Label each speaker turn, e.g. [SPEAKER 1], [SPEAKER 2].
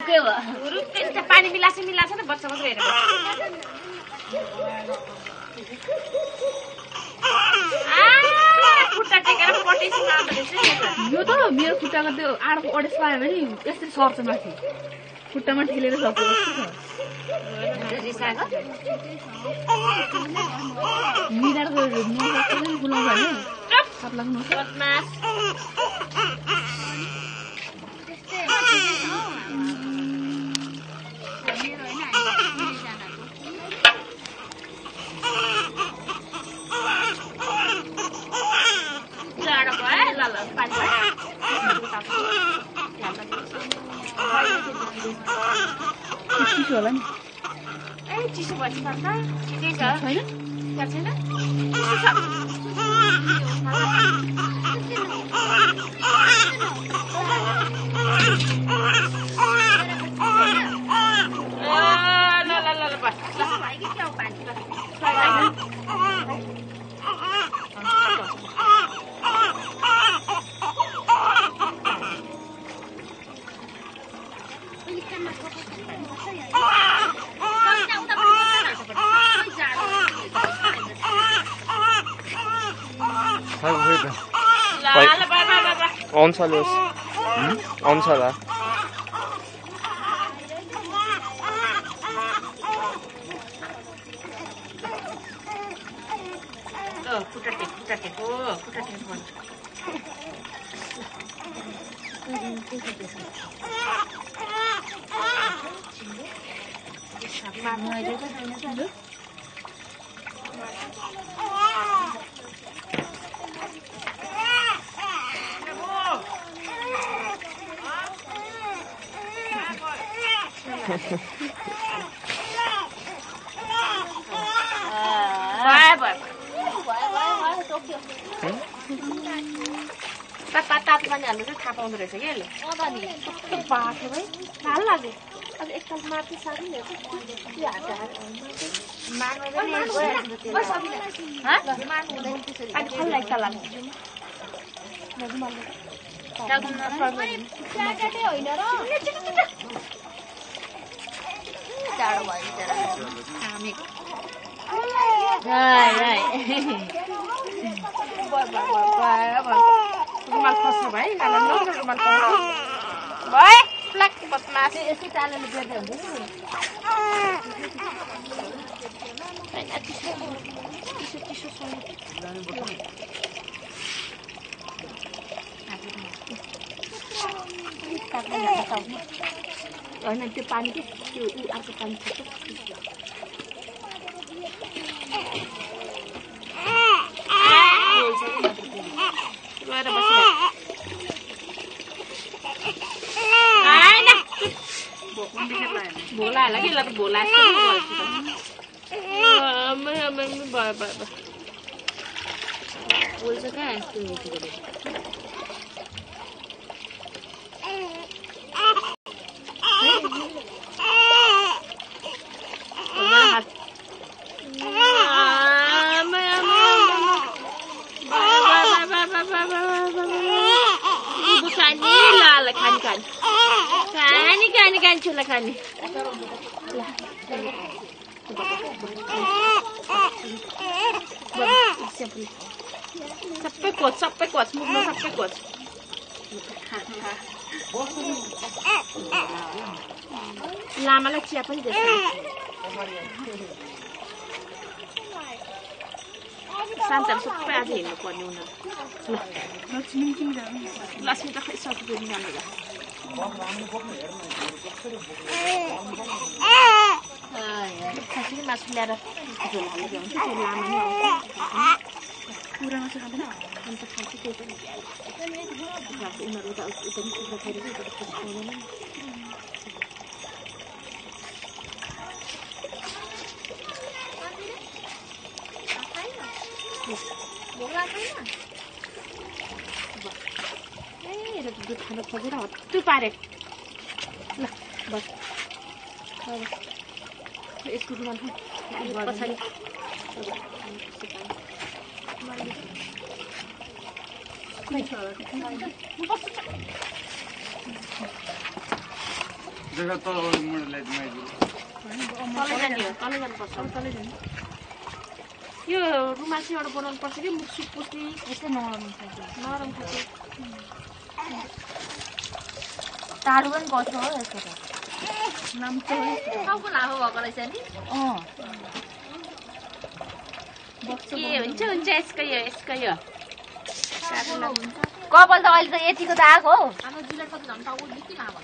[SPEAKER 1] के हो रुपैयाँ पानी मिलाछ नि बच्चा मात्र हेरेर खुट्टा टेकेर पटेसी मार्दै रहेछ यो त मेरो खुट्टाको त्यो आडको अडेस पायो भने यसरी सर्छ माथि खुट्टामा ठेलेर सक्छ मिराको नसक्छ बुलाउँछ भने सात लाग्नु चिसो होला नि ए चिसो भन्छ त ठिकै छ छैन त्यहाँ छैन
[SPEAKER 2] आउँछ लोस आउँछ होला
[SPEAKER 1] खुट्टा टेको तातो पानी हाल्नु चाहिँ थाहा पाउँदो रहेछ क्या यसले बाटो है थाहा लाग्यो अब एकताल माथि साथी रुमाल खस्नु भाइ रुमाल भाइ प्लाक बदमास यसै चालले बेर्दै हुन्छ होइन त्यो पानी के त्यो अर्को पानी छ गएर भोला होला कि यसलाई त भोला बोल्छ क्या खानी छोला खानी सबै कोच मुखमा सबै कोच लामालाई चिया पनि दिन्छ शान्तहरू सबै आज हेर्नु पर्ने उनीहरू लक्ष्मी त खै सकिँदैन राम्रो खसी मासु ल्याएर झोल हालेर हुन्छ त्यो लामा नै आउँछ पुरा मासु खाँदैन अन्त खान्छ त्यही पनि उनीहरू उता पनि कुखुरा खाएर उता खसी खाँदैन दुध खानु खोजेर हत्तु पारे ल बस यसको रुमाल पछाडि तलै जाने हो, तलै जानुपर्छ। यो रुमाल चाहिँ एउटा बनाउनु पर्छ कि मुख सुक पुस्ने
[SPEAKER 3] यस्तै नरम
[SPEAKER 1] नरम खालको।
[SPEAKER 3] टाढो पनि पर्छ हो यसको त
[SPEAKER 1] नाम चाहिँ टाउको लामो भएको रहेछ नि। के हुन्छ हुन्छ यसको यो
[SPEAKER 3] कपाल त अहिले त यतिको त आएको हो।
[SPEAKER 1] हाम्रो जिल्ला कति झन् टाउको निकै लामो